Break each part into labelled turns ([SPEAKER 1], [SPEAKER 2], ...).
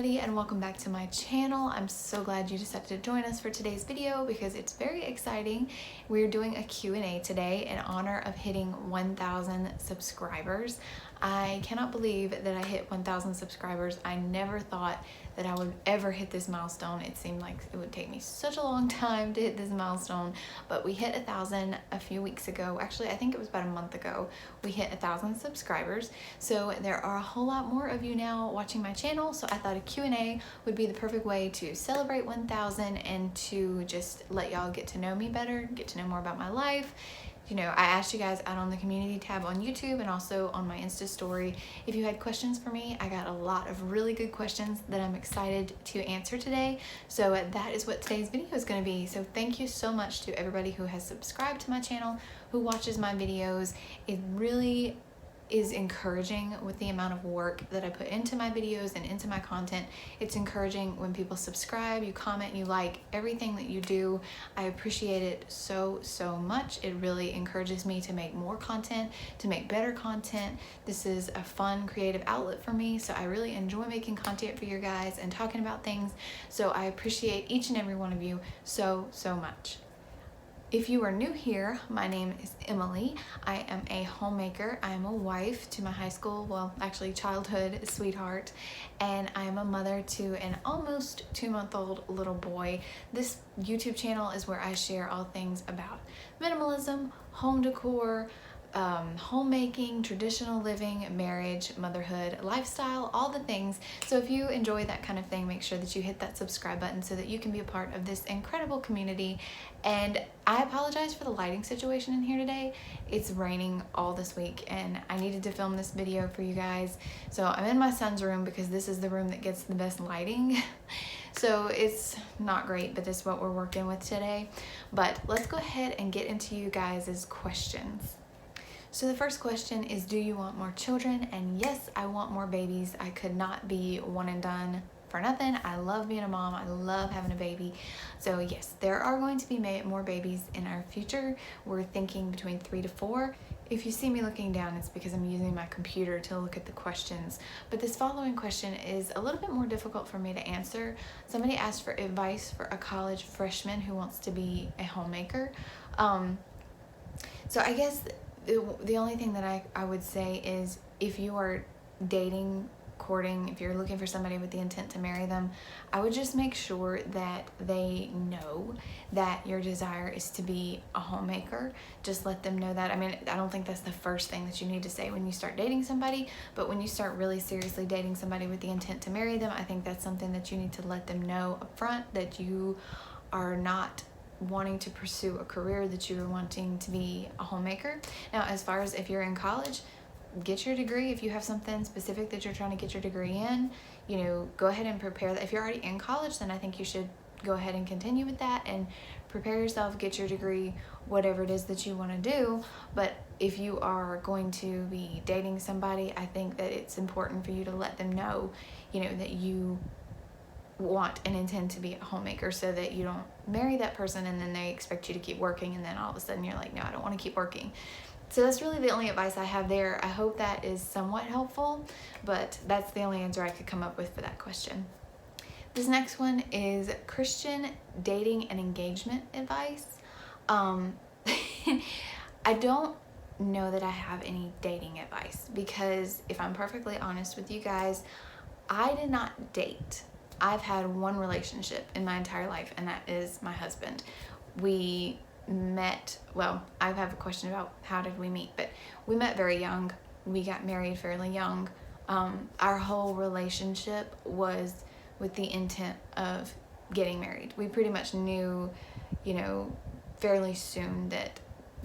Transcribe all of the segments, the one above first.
[SPEAKER 1] everybody, and welcome back to my channel. I'm so glad you decided to join us for today's video because it's very exciting. We're doing a Q&A today in honor of hitting 1,000 subscribers. I cannot believe that I hit 1,000 subscribers. I never thought that I would ever hit this milestone. It seemed like it would take me such a long time to hit this milestone, but we hit 1,000 a few weeks ago. Actually, I think it was about a month ago. We hit 1,000 subscribers. So there are a whole lot more of you now watching my channel. So I thought a Q&A would be the perfect way to celebrate 1,000 and to just let y'all get to know me better, get to know more about my life. You know, I asked you guys out on the community tab on YouTube and also on my Insta story if you had questions for me. I got a lot of really good questions that I'm excited to answer today. So that is what today's video is going to be. So thank you so much to everybody who has subscribed to my channel, who watches my videos. It really is encouraging with the amount of work that I put into my videos and into my content. It's encouraging when people subscribe, you comment, you like everything that you do. I appreciate it so much. It really encourages me to make more content, to make better content. This is a fun creative outlet for me, so I really enjoy making content for you guys and talking about things. So I appreciate each and every one of you so much. If you are new here, my name is Emily. I am a homemaker. I am a wife to my high school, well, actually childhood sweetheart, and I am a mother to an almost 2-month-old little boy. This YouTube channel is where I share all things about minimalism, home decor, homemaking, traditional living, marriage, motherhood, lifestyle, all the things. So if you enjoy that kind of thing, make sure that you hit that subscribe button so that you can be a part of this incredible community. And I apologize for the lighting situation in here today. It's raining all this week and I needed to film this video for you guys. So I'm in my son's room because this is the room that gets the best lighting. So it's not great, but this is what we're working with today. But let's go ahead and get into you guys' questions. So the first question is, do you want more children? And yes, I want more babies. I could not be one and done for nothing. I love being a mom. I love having a baby. So yes, there are going to be more babies in our future. We're thinking between 3 to 4. If you see me looking down, it's because I'm using my computer to look at the questions. But this following question is a little bit more difficult for me to answer. Somebody asked for advice for a college freshman who wants to be a homemaker. So I guess the only thing that I would say is, if you are dating, courting, if you're looking for somebody with the intent to marry them, I would just make sure that they know that your desire is to be a homemaker. Just let them know that. I mean, I don't think that's the first thing that you need to say when you start dating somebody, but when you start really seriously dating somebody with the intent to marry them, I think that's something that you need to let them know up front, that you are not wanting to pursue a career, that you're wanting to be a homemaker. Now, as far as if you're in college, get your degree. If you have something specific that you're trying to get your degree in, you know, go ahead and prepare that. If you're already in college, then I think you should go ahead and continue with that and prepare yourself, get your degree, whatever it is that you want to do. But if you are going to be dating somebody, I think that it's important for you to let them know, you know, that you want and intend to be a homemaker, so that you don't marry that person and then they expect you to keep working and then all of a sudden you're like, no, I don't want to keep working. So that's really the only advice I have there. I hope that is somewhat helpful, but that's the only answer I could come up with for that question. This next one is Christian dating and engagement advice. I don't know that I have any dating advice, because if I'm perfectly honest with you guys, I did not date. I've had one relationship in my entire life, and that is my husband. We met, well, I have a question about how did we meet, but we met very young. We got married fairly young. Our whole relationship was with the intent of getting married. We pretty much knew, you know, fairly soon that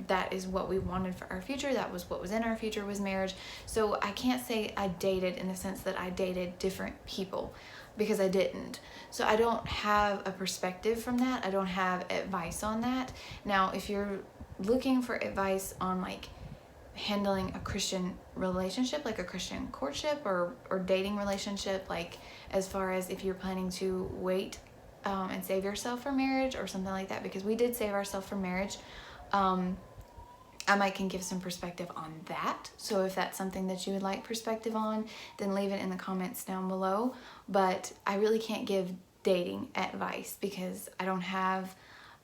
[SPEAKER 1] that is what we wanted for our future. That was what was in our future, was marriage. So I can't say I dated in the sense that I dated different people, because I didn't. So I don't have a perspective from that. I don't have advice on that. Now, if you're looking for advice on like handling a Christian relationship, like a Christian courtship or dating relationship, like as far as if you're planning to wait and save yourself for marriage or something like that, because we did save ourselves for marriage. I might can give some perspective on that. So if that's something that you would like perspective on, then leave it in the comments down below. But I really can't give dating advice because I don't have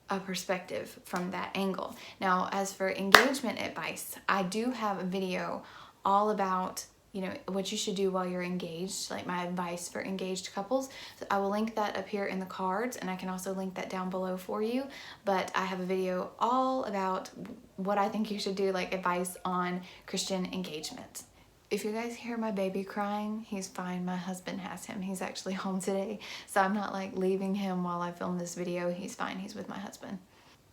[SPEAKER 1] a perspective from that angle. Now, as for engagement advice, I do have a video all about, you know, what you should do while you're engaged, like my advice for engaged couples. So I will link that up here in the cards, and I can also link that down below for you. But I have a video all about what I think you should do, like advice on Christian engagement. If you guys hear my baby crying, he's fine. My husband has him. He's actually home today, so I'm not like leaving him while I film this video. He's fine. He's with my husband.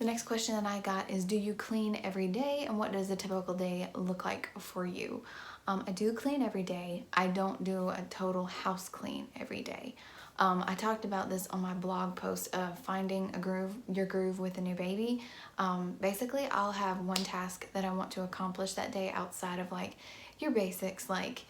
[SPEAKER 1] The next question that I got is, do you clean every day, and what does a typical day look like for you? I do clean every day. I don't do a total house clean every day. I talked about this on my blog post of finding a groove, your groove with a new baby. Basically, I'll have one task that I want to accomplish that day outside of like your basics, like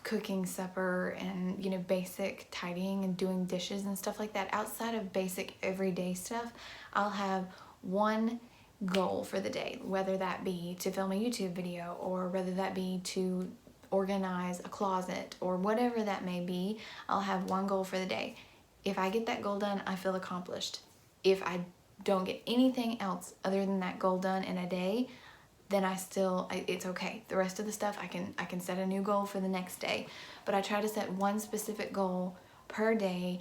[SPEAKER 1] cooking supper and, you know, basic tidying and doing dishes and stuff like that. Outside of basic everyday stuff, I'll have one goal for the day, whether that be to film a YouTube video or whether that be to organize a closet or whatever that may be. I'll have one goal for the day. If I get that goal done, I feel accomplished. If I don't get anything else other than that goal done in a day, then it's okay. The rest of the stuff, I can set a new goal for the next day. But I try to set one specific goal per day,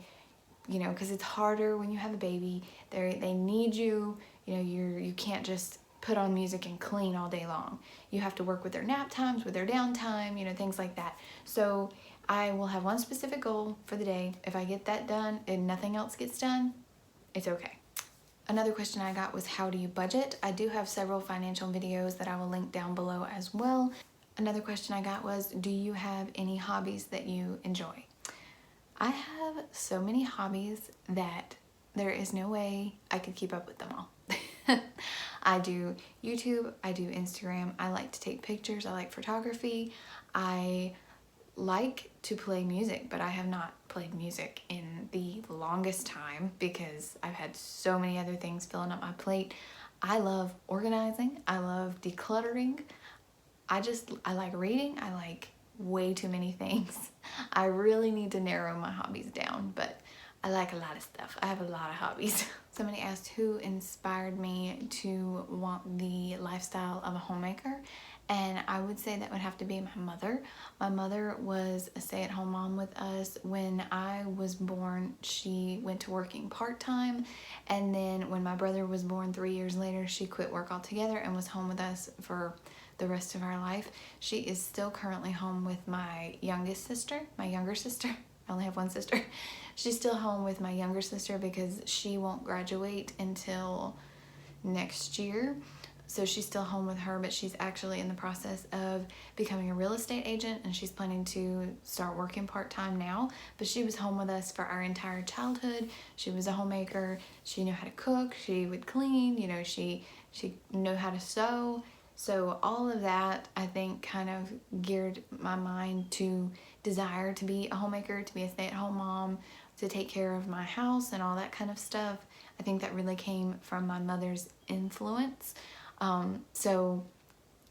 [SPEAKER 1] you know, because it's harder when you have a baby. They need you. You know, you can't just put on music and clean all day long. You have to work with their nap times, with their downtime, you know, things like that. So I will have one specific goal for the day. If I get that done and nothing else gets done, it's okay. Another question I got was, how do you budget? I do have several financial videos that I will link down below as well. Another question I got was, do you have any hobbies that you enjoy? I have so many hobbies that there is no way I could keep up with them all. I do YouTube, I do Instagram, I like to take pictures, I like photography, I like to play music, but I have not played music in the longest time because I've had so many other things filling up my plate. I love organizing, I love decluttering, I like reading, I like way too many things. I really need to narrow my hobbies down, but I like a lot of stuff. I have a lot of hobbies. Somebody asked who inspired me to want the lifestyle of a homemaker, and I would say that would have to be my mother. My mother was a stay-at-home mom with us. When I was born, she went to working part-time, and then when my brother was born 3 years later, she quit work altogether and was home with us for the rest of our life. She is still currently home with my younger sister. I only have one sister. She's still home with my younger sister because she won't graduate until next year. So she's still home with her, but she's actually in the process of becoming a real estate agent, and she's planning to start working part-time now. But she was home with us for our entire childhood. She was a homemaker. She knew how to cook. She would clean. You know, she knew how to sew. So all of that, I think, kind of geared my mind to desire to be a homemaker, to be a stay-at-home mom, to take care of my house and all that kind of stuff. I think that really came from my mother's influence. So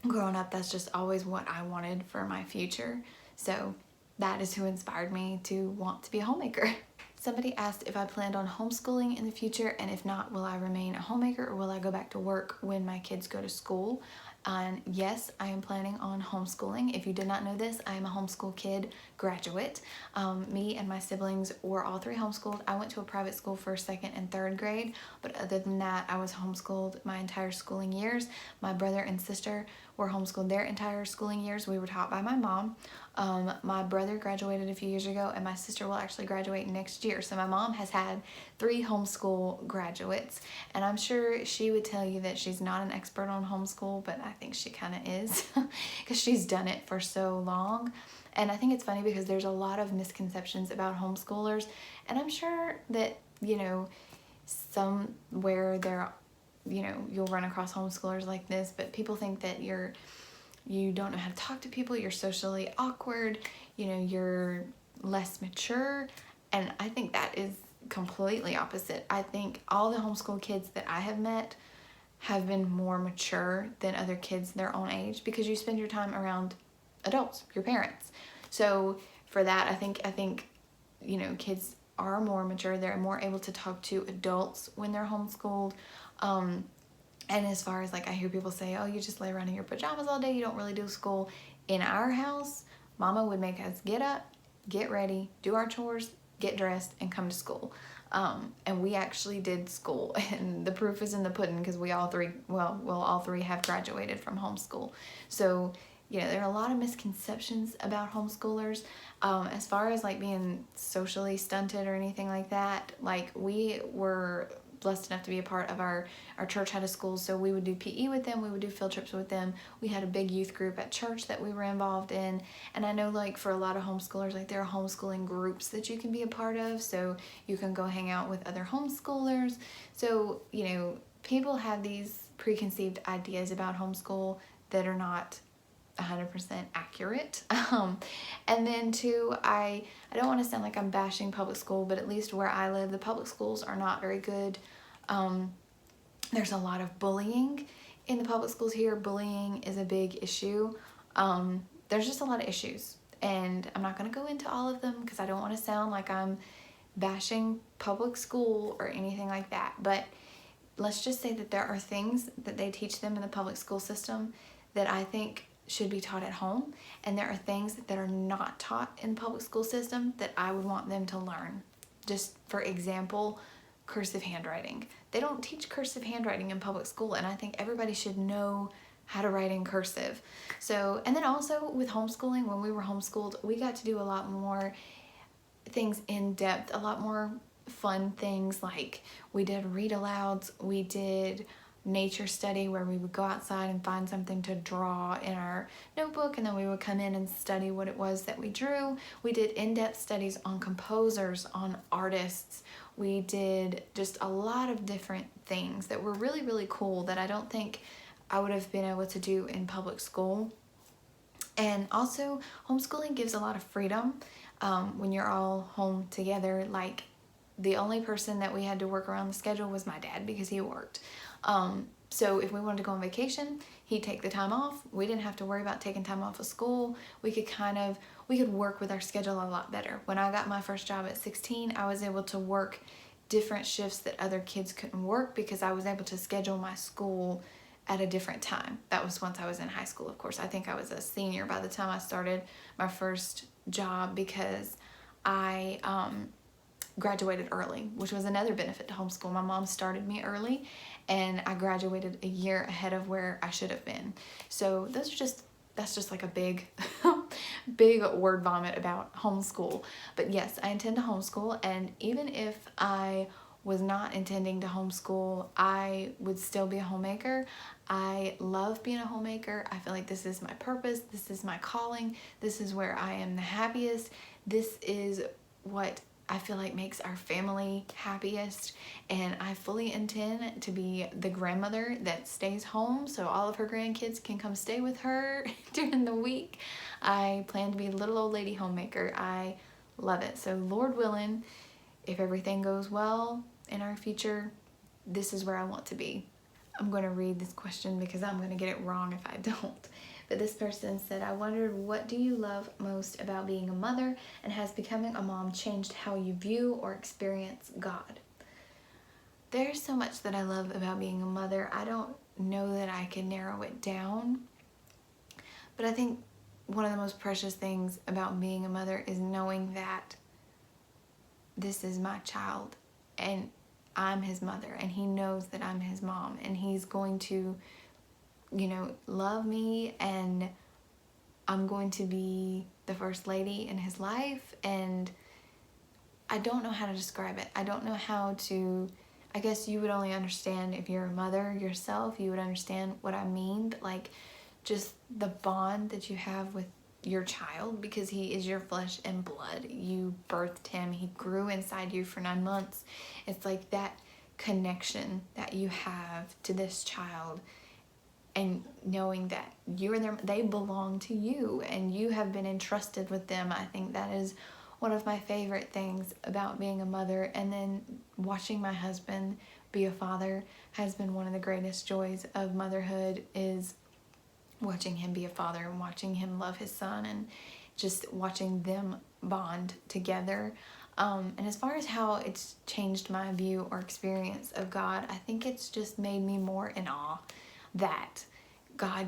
[SPEAKER 1] growing up, that's just always what I wanted for my future. So that is who inspired me to want to be a homemaker. Somebody asked if I planned on homeschooling in the future, and if not, will I remain a homemaker or will I go back to work when my kids go to school? And yes, I am planning on homeschooling. If you did not know this, I am a homeschool kid graduate. Me and my siblings were all three homeschooled. I went to a private school for 2nd and 3rd grade, but other than that, I was homeschooled my entire schooling years. My brother and sister were homeschooled their entire schooling years. We were taught by my mom. My brother graduated a few years ago, and my sister will actually graduate next year. So my mom has had 3 homeschool graduates, and I'm sure she would tell you that she's not an expert on homeschool, but I think she kind of is because she's done it for so long. And I think it's funny because there's a lot of misconceptions about homeschoolers, and I'm sure that, you know, somewhere there, you know, you'll run across homeschoolers like this, but people think that you don't know how to talk to people, you're socially awkward, you know, you're less mature. And I think that is completely opposite. I think all the homeschool kids that I have met have been more mature than other kids their own age, because you spend your time around adults, your parents. So for that, I think you know, kids are more mature. They're more able to talk to adults when they're homeschooled. And as far as like, I hear people say, oh, you just lay around in your pajamas all day, you don't really do school. In our house, Mama would make us get up, get ready, do our chores, get dressed, and come to school. And we actually did school, and the proof is in the pudding, because we all three, all three have graduated from homeschool. So, you know, there are a lot of misconceptions about homeschoolers. As far as like being socially stunted or anything like that, like we were blessed enough to be a part of our church had a school, so we would do PE with them, we would do field trips with them. We had a big youth group at church that we were involved in, and I know like for a lot of homeschoolers, like there are homeschooling groups that you can be a part of, so you can go hang out with other homeschoolers. So, you know, people have these preconceived ideas about homeschool that are not 100% accurate. And then too, I don't want to sound like I'm bashing public school, but at least where I live, the public schools are not very good. There's a lot of bullying in the public schools here. Bullying is a big issue. There's just a lot of issues, and I'm not going to go into all of them because I don't want to sound like I'm bashing public school or anything like that. But let's just say that there are things that they teach them in the public school system that I think should be taught at home, and there are things that are not taught in the public school system that I would want them to learn. Just for example, cursive handwriting. They don't teach cursive handwriting in public school, and I think everybody should know how to write in cursive. So, and then also with homeschooling, when we were homeschooled, we got to do a lot more things in depth, a lot more fun things, like we did read alouds, we did nature study where we would go outside and find something to draw in our notebook, and then we would come in and study what it was that we drew. We did in-depth studies on composers, on artists. We did just a lot of different things that were really, really cool that I don't think I would have been able to do in public school. And also, homeschooling gives a lot of freedom when you're all home together. Like, the only person that we had to work around the schedule was my dad, because he worked. So if we wanted to go on vacation, he'd take the time off. We didn't have to worry about taking time off of school. We could work with our schedule a lot better. When I got my first job at 16, I was able to work different shifts that other kids couldn't work, because I was able to schedule my school at a different time. That was once I was in high school, of course. I think I was a senior by the time I started my first job, because I graduated early, which was another benefit to homeschool. My mom started me early, and I graduated a year ahead of where I should have been. So that's just like a big big word vomit about homeschool. But yes, I intend to homeschool, and even if I was not intending to homeschool, I would still be a homemaker. I love being a homemaker. I feel like this is my purpose. This is my calling. This is where I am the happiest. This is what I feel like makes our family happiest, and I fully intend to be the grandmother that stays home so all of her grandkids can come stay with her during the week. I plan to be a little old lady homemaker. I love it. So Lord willing, if everything goes well in our future, this is where I want to be. I'm going to read this question because I'm going to get it wrong if I don't. But this person said, I wondered, what do you love most about being a mother, and has becoming a mom changed how you view or experience God? There's so much that I love about being a mother. I don't know that I can narrow it down, but I think one of the most precious things about being a mother is knowing that this is my child, and I'm his mother, and he knows that I'm his mom, and he's going to, you know, love me, and I'm going to be the first lady in his life. And I don't know how to describe it. I don't know how to, I guess you would only understand if you're a mother yourself. You would understand what I mean, but like just the bond that you have with your child, because he is your flesh and blood. You birthed him. He grew inside you for 9 months. It's like that connection that you have to this child, and knowing that you and they belong to you, and you have been entrusted with them. I think that is one of my favorite things about being a mother. And then watching my husband be a father has been one of the greatest joys of motherhood, is watching him be a father and watching him love his son and just watching them bond together. And as far as how it's changed my view or experience of God, I think it's just made me more in awe that God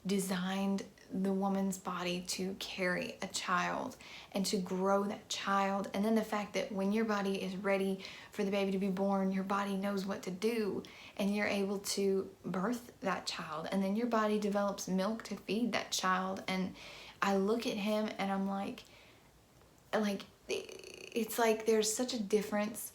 [SPEAKER 1] designed the woman's body to carry a child and to grow that child. And then the fact that when your body is ready for the baby to be born, your body knows what to do and you're able to birth that child. And then your body develops milk to feed that child. And I look at him and I'm like, it's like there's such a difference.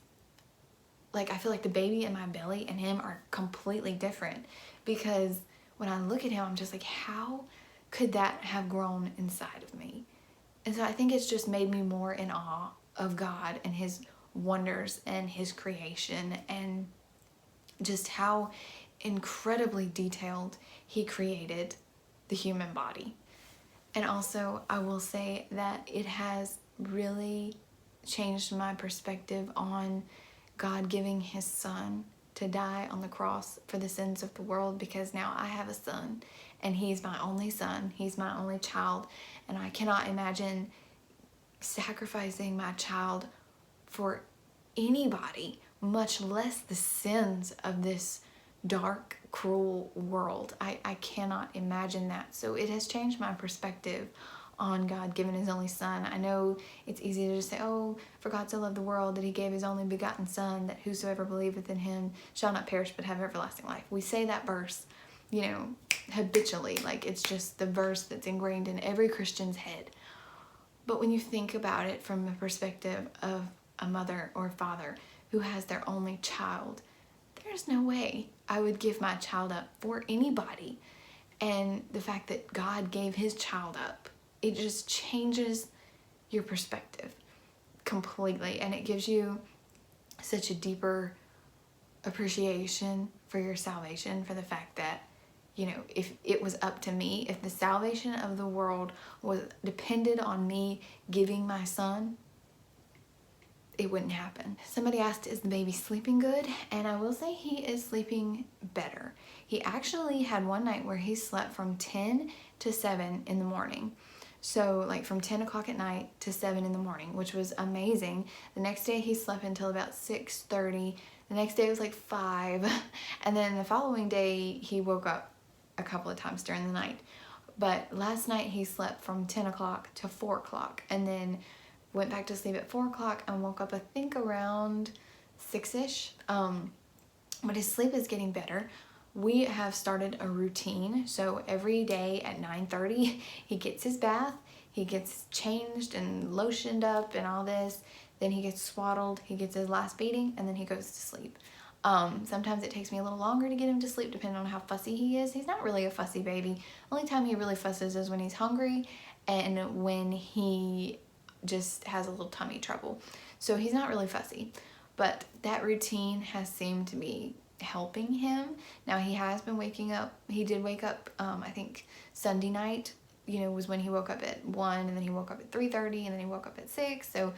[SPEAKER 1] Like, I feel like the baby in my belly and him are completely different, because when I look at him, I'm just like, how could that have grown inside of me? And so I think it's just made me more in awe of God and his wonders and his creation, and just how incredibly detailed he created the human body. And also, I will say that it has really changed my perspective on God giving his son to die on the cross for the sins of the world, because now I have a son and he's my only son, he's my only child, and I cannot imagine sacrificing my child for anybody, much less the sins of this dark, cruel world. I cannot imagine that. So it has changed my perspective on God giving his only son. I know it's easy to just say, oh, for God so loved the world that he gave his only begotten son, that whosoever believeth in him shall not perish but have everlasting life. We say that verse, you know, habitually, like it's just the verse that's ingrained in every Christian's head. But when you think about it from the perspective of a mother or father who has their only child, there's no way I would give my child up for anybody. And the fact that God gave his child up, it just changes your perspective completely. And it gives you such a deeper appreciation for your salvation, for the fact that, you know, if it was up to me, if the salvation of the world was depended on me giving my son, it wouldn't happen. Somebody asked, is the baby sleeping good? And I will say he is sleeping better. He actually had one night where he slept from 10 to 7 in the morning. So like from 10 o'clock at night to 7 in the morning, which was amazing. The next day he slept until about 6:30. The next day it was like 5. And then the following day he woke up a couple of times during the night. But last night he slept from 10 o'clock to 4 o'clock and then went back to sleep at 4 o'clock and woke up I think around 6-ish. But his sleep is getting better. We have started a routine. So every day at 9:30 he gets his bath, he gets changed and lotioned up and all this. Then he gets swaddled, he gets his last feeding, and then he goes to sleep. Sometimes it takes me a little longer to get him to sleep depending on how fussy he is. He's not really a fussy baby. The only time he really fusses is when he's hungry and when he just has a little tummy trouble. So he's not really fussy. But that routine has seemed to be helping him. Now he has been waking up. He did wake up, I think Sunday night, you know, was when he woke up at 1, and then he woke up at 3:30, and then he woke up at 6. So,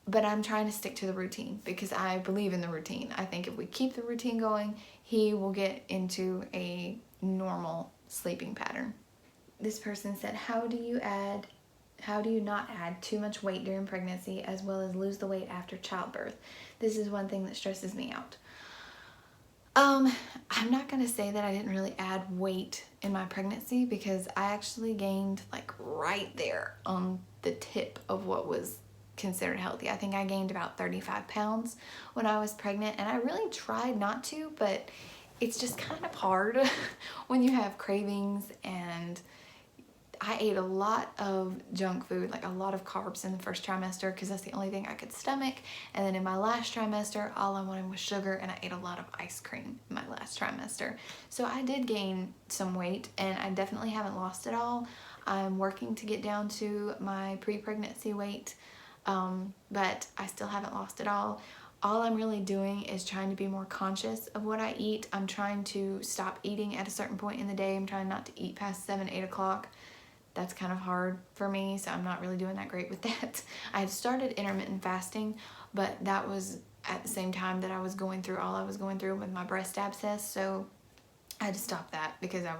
[SPEAKER 1] but I'm trying to stick to the routine because I believe in the routine. I think if we keep the routine going, he will get into a normal sleeping pattern. This person said, how do you not add too much weight during pregnancy as well as lose the weight after childbirth? This is one thing that stresses me out. I'm not going to say that I didn't really add weight in my pregnancy, because I actually gained like right there on the tip of what was considered healthy. I think I gained about 35 pounds when I was pregnant, and I really tried not to, but it's just kind of hard when you have cravings. And I ate a lot of junk food, like a lot of carbs in the first trimester, because that's the only thing I could stomach. And then in my last trimester, all I wanted was sugar, and I ate a lot of ice cream in my last trimester. So I did gain some weight, and I definitely haven't lost it all. I'm working to get down to my pre-pregnancy weight, but I still haven't lost it all. All I'm really doing is trying to be more conscious of what I eat. I'm trying to stop eating at a certain point in the day. I'm trying not to eat past 7, 8 o'clock. That's kind of hard for me, so I'm not really doing that great with that. I had started intermittent fasting, but that was at the same time that I was going through all I was going through with my breast abscess. So I had to stop that because I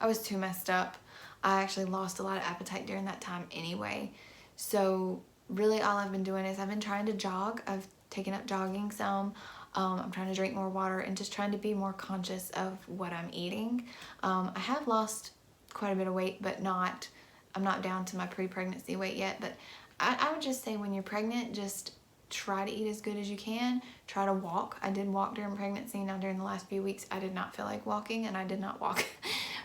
[SPEAKER 1] was too messed up. I actually lost a lot of appetite during that time anyway. So really all I've been doing is I've been trying to jog. I've taken up jogging some. I'm trying to drink more water and just trying to be more conscious of what I'm eating. I have lost quite a bit of weight, but I'm not down to my pre-pregnancy weight yet. But I would just say when you're pregnant, just try to eat as good as you can. Try to walk. I did walk during pregnancy. Now during the last few weeks, I did not feel like walking and I did not walk.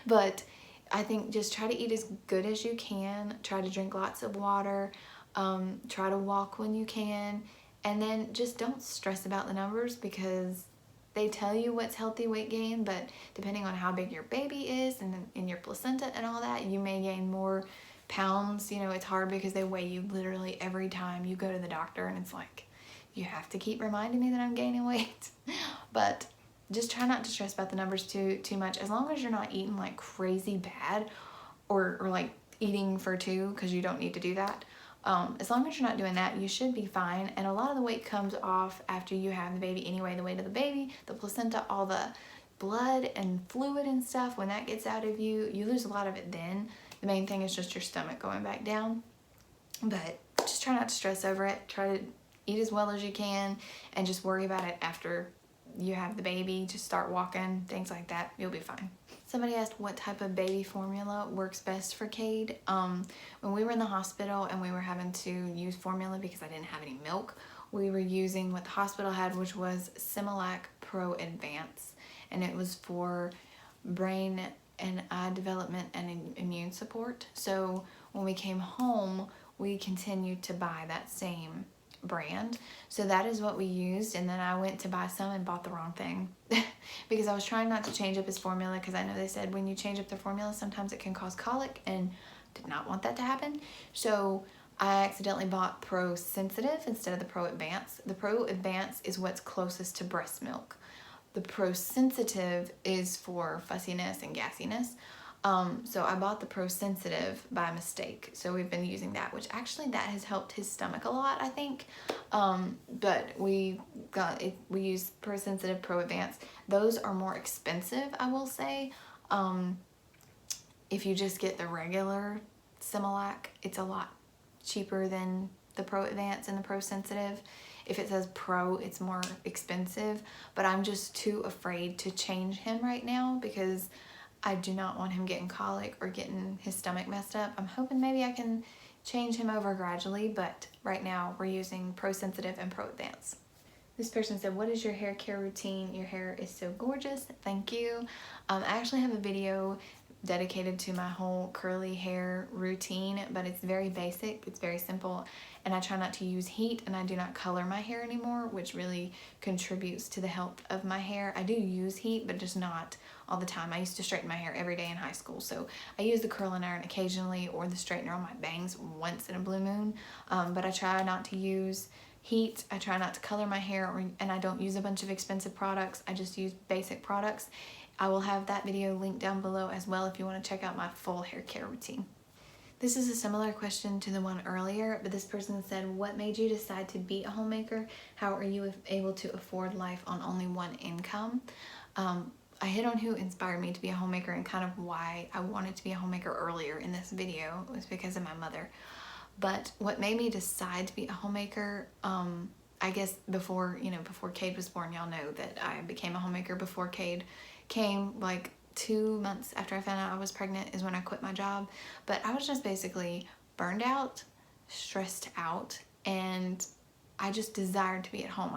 [SPEAKER 1] But I think just try to eat as good as you can. Try to drink lots of water. Try to walk when you can. And then just don't stress about the numbers, because they tell you what's healthy weight gain, but depending on how big your baby is and in your placenta and all that, you may gain more pounds. You know, it's hard because they weigh you literally every time you go to the doctor, and it's like, you have to keep reminding me that I'm gaining weight. But just try not to stress about the numbers too much, as long as you're not eating like crazy bad or like eating for two, because you don't need to do that. As long as you're not doing that, you should be fine. And a lot of the weight comes off after you have the baby anyway. The weight of the baby, the placenta, all the blood and fluid and stuff, when that gets out of you, you lose a lot of it then. The main thing is just your stomach going back down. But just try not to stress over it. Try to eat as well as you can and just worry about it after you have the baby. Just start walking, things like that. You'll be fine. Somebody asked what type of baby formula works best for Cade. When we were in the hospital and we were having to use formula because I didn't have any milk, we were using what the hospital had, which was Similac Pro Advance, and it was for brain and eye development and immune support. So when we came home, we continued to buy that same brand. So that is what we used, and then I went to buy some and bought the wrong thing because I was trying not to change up his formula, because I know they said when you change up the formula sometimes it can cause colic, and did not want that to happen. So I accidentally bought Pro Sensitive instead of the Pro Advance. The Pro Advance is what's closest to breast milk. The Pro Sensitive is for fussiness and gassiness. So I bought the Pro Sensitive by mistake. So we've been using that, which actually that has helped his stomach a lot, I think. But we use Pro Sensitive, Pro Advance. Those are more expensive, I will say. If you just get the regular Similac, it's a lot cheaper than the Pro Advance and the Pro Sensitive. If it says Pro, it's more expensive, but I'm just too afraid to change him right now because I do not want him getting colic or getting his stomach messed up. I'm hoping maybe I can change him over gradually, but right now we're using Pro Sensitive and Pro Advance. This person said, what is your hair care routine? Your hair is so gorgeous. Thank you. I actually have a video dedicated to my whole curly hair routine, but it's very basic, it's very simple, and I try not to use heat, and I do not color my hair anymore, which really contributes to the health of my hair. I do use heat, but just not all the time. I used to straighten my hair every day in high school, so I use the curling iron occasionally or the straightener on my bangs once in a blue moon, but I try not to use heat. I try not to color my hair, and I don't use a bunch of expensive products. I just use basic products. I will have that video linked down below as well if you want to check out my full hair care routine. This is a similar question to the one earlier, but this person said, what made you decide to be a homemaker? How are you able to afford life on only one income? I hit on who inspired me to be a homemaker and kind of why I wanted to be a homemaker earlier in this video. It was because of my mother. But what made me decide to be a homemaker, I guess before Cade was born, y'all know that I became a homemaker before Cade came. Like 2 months after I found out I was pregnant is when I quit my job. But I was just basically burned out, stressed out, and I just desired to be at home.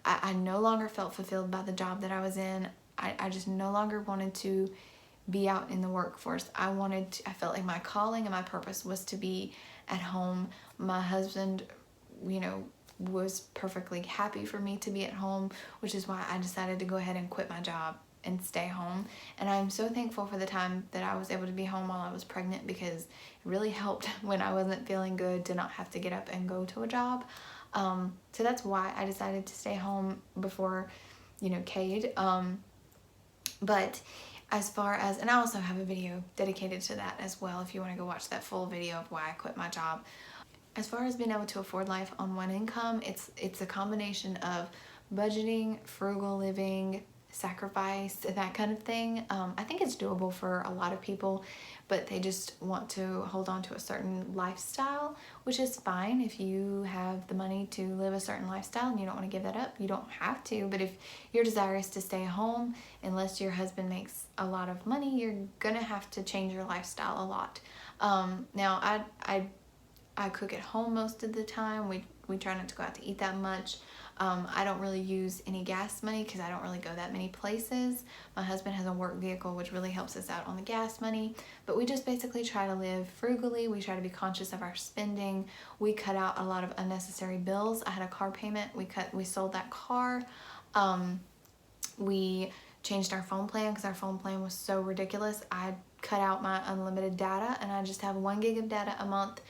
[SPEAKER 1] I no longer felt fulfilled by the job that I was in. I just no longer wanted to be out in the workforce. I felt like my calling and my purpose was to be at home. My husband, was perfectly happy for me to be at home, which is why I decided to go ahead and quit my job and stay home. And I'm so thankful for the time that I was able to be home while I was pregnant, because it really helped when I wasn't feeling good to not have to get up and go to a job. So that's why I decided to stay home before, Cade. But as far as, and I also have a video dedicated to that as well, if you want to go watch that full video of why I quit my job. As far as being able to afford life on one income, it's a combination of budgeting, frugal living, sacrifice, that kind of thing. I think it's doable for a lot of people, but they just want to hold on to a certain lifestyle, which is fine. If you have the money to live a certain lifestyle and you don't want to give that up, you don't have to. But if your desire is to stay home, unless your husband makes a lot of money, you're gonna have to change your lifestyle a lot. Now, I cook at home most of the time. We try not to go out to eat that much. I don't really use any gas money because I don't really go that many places. My husband has a work vehicle, which really helps us out on the gas money. But we just basically try to live frugally. We try to be conscious of our spending. We cut out a lot of unnecessary bills. I had a car payment. We sold that car. We changed our phone plan because our phone plan was so ridiculous. I cut out my unlimited data and I just have 1 gig of data a month.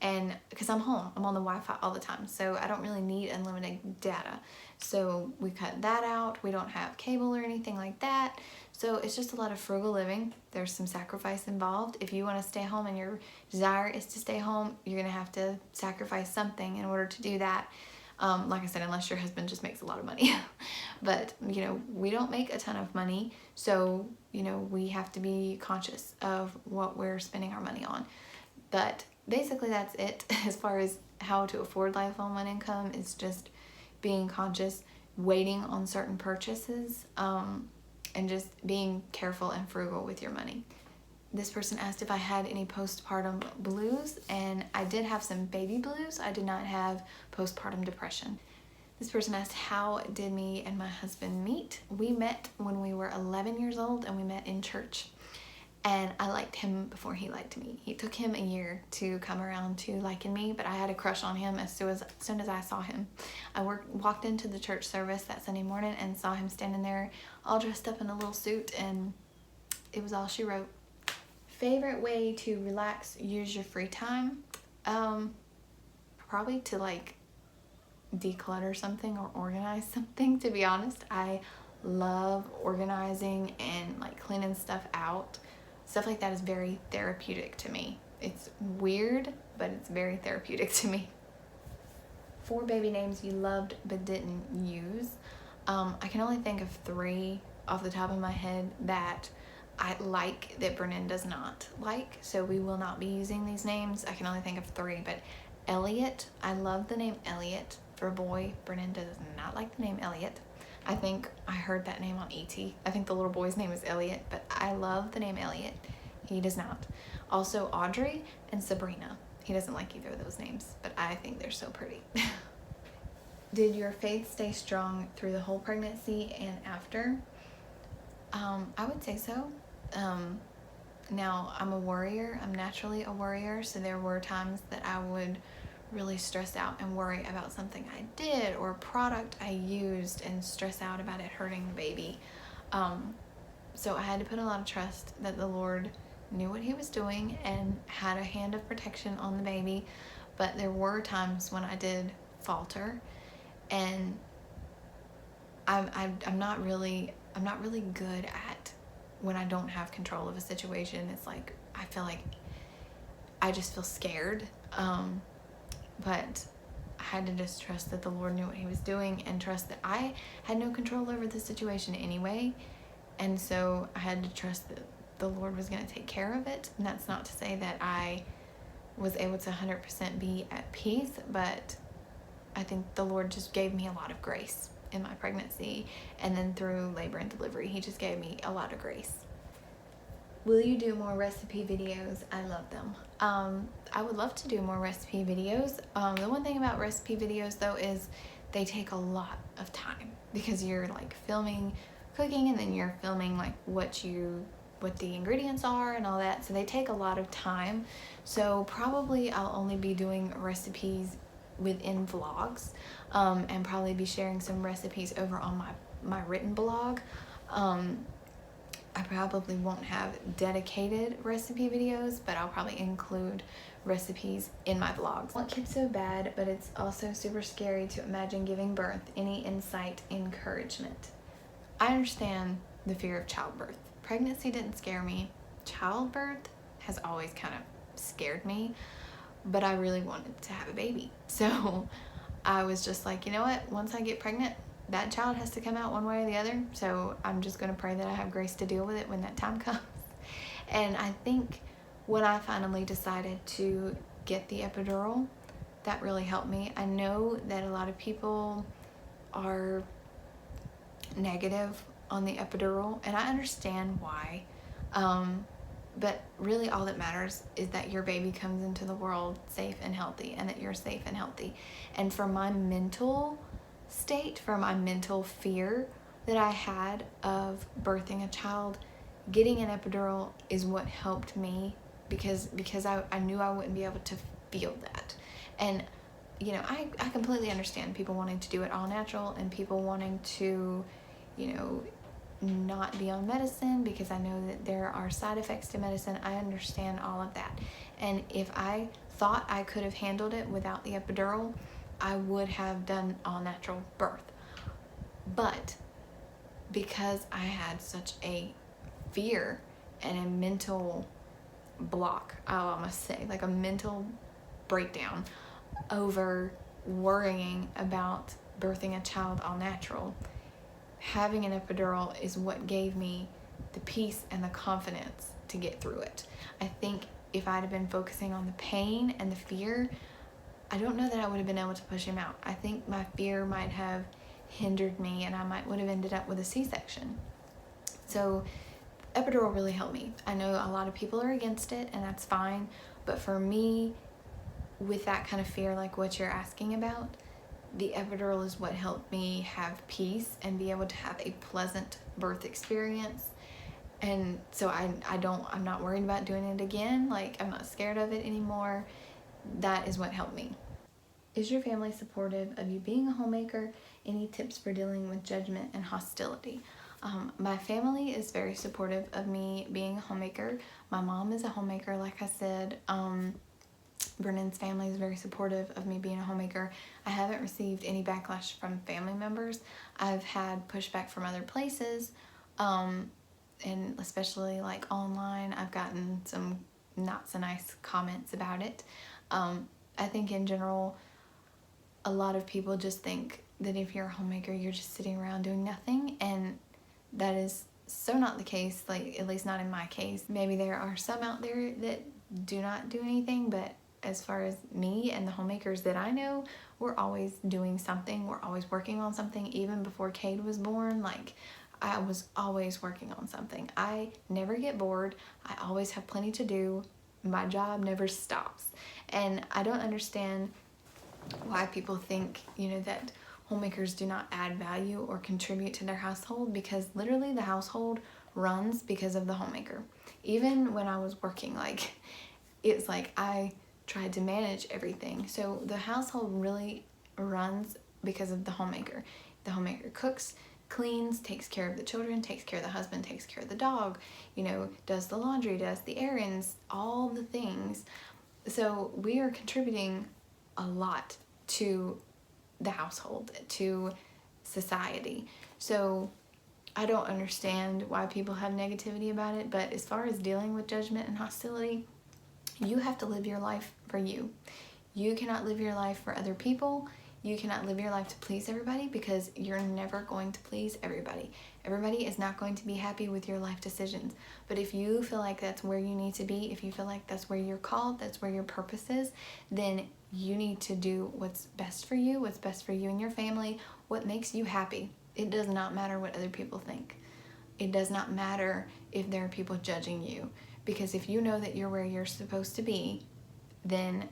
[SPEAKER 1] And because I'm home, I'm on the Wi-Fi all the time, so I don't really need unlimited data. So we cut that out. We don't have cable or anything like that. So it's just a lot of frugal living. There's some sacrifice involved. If you want to stay home and your desire is to stay home, you're going to have to sacrifice something in order to do that. Like I said, unless your husband just makes a lot of money. But, we don't make a ton of money. So, we have to be conscious of what we're spending our money on. But basically that's it as far as how to afford life on one income. It's just being conscious, waiting on certain purchases, and just being careful and frugal with your money. This person asked if I had any postpartum blues, and I did have some baby blues. I did not have postpartum depression. This person asked, how did me and my husband meet? We met when we were 11 years old, and we met in church. And I liked him before he liked me. It took him a year to come around to liking me, but I had a crush on him as soon as I saw him. I walked into the church service that Sunday morning and saw him standing there all dressed up in a little suit, and it was all she wrote. Favorite way to relax, use your free time? Probably to declutter something or organize something, to be honest. I love organizing and cleaning stuff out. Stuff like that is very therapeutic to me. It's weird, but it's very therapeutic to me. 4 baby names you loved but didn't use. I can only think of 3 off the top of my head that I like that Brennan does not like, so we will not be using these names. I can only think of 3, but Elliot, I love the name Elliot for a boy. Brennan does not like the name Elliot. I think I heard that name on E.T. I think the little boy's name is Elliot, but I love the name Elliot. He does not. Also Audrey and Sabrina. He doesn't like either of those names, but I think they're so pretty. Did your faith stay strong through the whole pregnancy and after? I would say so. Now, I'm a worrier. I'm naturally a worrier, so there were times that I would really stress out and worry about something I did or a product I used and stress out about it hurting the baby. So I had to put a lot of trust that the Lord knew what he was doing and had a hand of protection on the baby. But there were times when I did falter, and I'm not really good at when I don't have control of a situation. It's like I feel like I just feel scared. But I had to just trust that the Lord knew what he was doing and trust that I had no control over the situation anyway. And so I had to trust that the Lord was going to take care of it. And that's not to say that I was able to 100% be at peace, but I think the Lord just gave me a lot of grace in my pregnancy, and then through labor and delivery, he just gave me a lot of grace. Will you do more recipe videos? I love them. I would love to do more recipe videos. The one thing about recipe videos though is they take a lot of time because you're filming cooking, and then you're filming what the ingredients are and all that. So they take a lot of time. So probably I'll only be doing recipes within vlogs, and probably be sharing some recipes over on my written blog. I probably won't have dedicated recipe videos, but I'll probably include recipes in my vlogs. I want kids so bad, but it's also super scary to imagine giving birth. Any insight, encouragement? I understand the fear of childbirth. Pregnancy didn't scare me. Childbirth has always kind of scared me. but I really wanted to have a baby. So I was just like, you know what, once I get pregnant, that child has to come out one way or the other. So I'm just going to pray that I have grace to deal with it when that time comes. And I think when I finally decided to get the epidural, that really helped me. I know that a lot of people are negative on the epidural, and I understand why. But really all that matters is that your baby comes into the world safe and healthy, and that you're safe and healthy. And for my mental state, for my mental fear that I had of birthing a child, getting an epidural is what helped me, because I knew I wouldn't be able to feel that. And you know, I completely understand people wanting to do it all natural, and people wanting to, you know, not be on medicine, because I know that there are side effects to medicine. I understand all of that. And if I thought I could have handled it without the epidural, I would have done all natural birth. But because I had such a fear and a mental block, I'll almost say, like a mental breakdown over worrying about birthing a child all natural, having an epidural is what gave me the peace and the confidence to get through it. I think if I'd have been focusing on the pain and the fear, I don't know that I would have been able to push him out. I think my fear might have hindered me, and I would have ended up with a C-section. So epidural really helped me. I know a lot of people are against it, and that's fine, but for me, with that kind of fear like what you're asking about, the epidural is what helped me have peace and be able to have a pleasant birth experience. And so I'm not worried about doing it again. Like, I'm not scared of it anymore. That is what helped me. Is your family supportive of you being a homemaker? Any tips for dealing with judgment and hostility? My family is very supportive of me being a homemaker. My mom is a homemaker, like I said. Brennan's family is very supportive of me being a homemaker. I haven't received any backlash from family members. I've had pushback from other places, and especially like online, I've gotten some not so nice comments about it. I think in general, a lot of people just think that if you're a homemaker, you're just sitting around doing nothing, and that is so not the case, like at least not in my case. Maybe there are some out there that do not do anything, but as far as me and the homemakers that I know, we're always doing something. We're always working on something. Even before Cade was born, like, I was always working on something. I never get bored. I always have plenty to do. My job never stops. And I don't understand why people think, you know, that homemakers do not add value or contribute to their household, because literally the household runs because of the homemaker. Even when I was working, like, it's like I tried to manage everything. So the household really runs because of the homemaker. The homemaker cooks, cleans, takes care of the children, takes care of the husband, takes care of the dog, you know, does the laundry, does the errands, all the things. So we are contributing a lot to the household, to society. So I don't understand why people have negativity about it, but as far as dealing with judgment and hostility, you have to live your life for you. You cannot live your life for other people. You cannot live your life to please everybody, because you're never going to please everybody. Everybody is not going to be happy with your life decisions. But if you feel like that's where you need to be, if you feel like that's where you're called, that's where your purpose is, then you need to do what's best for you and your family, what makes you happy. It does not matter what other people think. It does not matter if there are people judging you. Because if you know that you're where you're supposed to be, then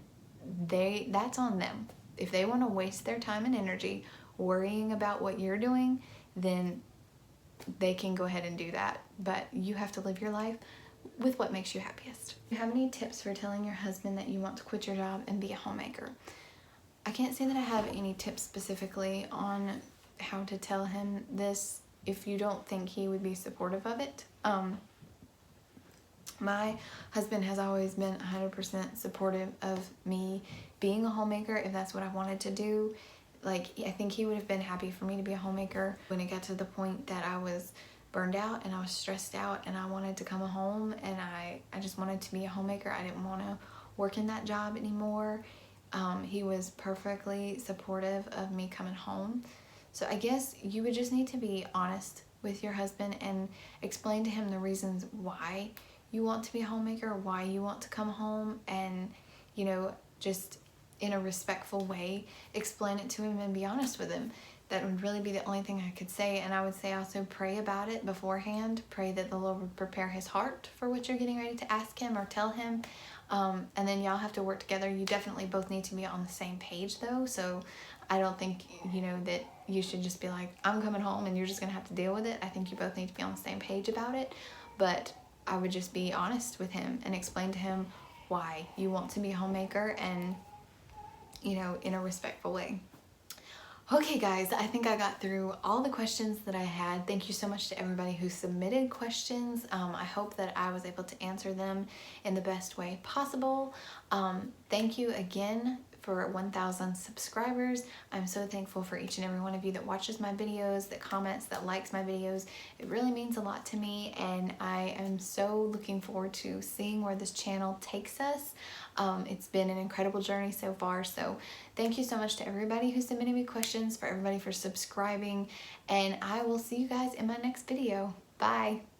[SPEAKER 1] that's on them. If they want to waste their time and energy worrying about what you're doing, then they can go ahead and do that. But you have to live your life with what makes you happiest. Do you have any tips for telling your husband that you want to quit your job and be a homemaker? I can't say that I have any tips specifically on how to tell him this if you don't think he would be supportive of it. My husband has always been 100% supportive of me being a homemaker if that's what I wanted to do. Like, I think he would have been happy for me to be a homemaker when it got to the point that I was burned out and I was stressed out and I wanted to come home and I just wanted to be a homemaker. I didn't want to working that job anymore. He was perfectly supportive of me coming home. So I guess you would just need to be honest with your husband and explain to him the reasons why you want to be a homemaker, why you want to come home, and, you know, just in a respectful way, explain it to him and be honest with him. That would really be the only thing I could say. And I would say also pray about it beforehand. Pray that the Lord would prepare his heart for what you're getting ready to ask him or tell him. And then y'all have to work together. You definitely both need to be on the same page though. So I don't think, you know, that you should just be like, I'm coming home and you're just gonna have to deal with it. I think you both need to be on the same page about it. But I would just be honest with him and explain to him why you want to be a homemaker, and, you know, in a respectful way. Okay guys, I think I got through all the questions that I had. Thank you so much to everybody who submitted questions. I hope that I was able to answer them in the best way possible. Thank you again for 1,000 subscribers. I'm so thankful for each and every one of you that watches my videos, that comments, that likes my videos. It really means a lot to me, and I am so looking forward to seeing where this channel takes us. It's been an incredible journey so far, so thank you so much to everybody who submitted me questions, for everybody for subscribing, and I will see you guys in my next video. Bye!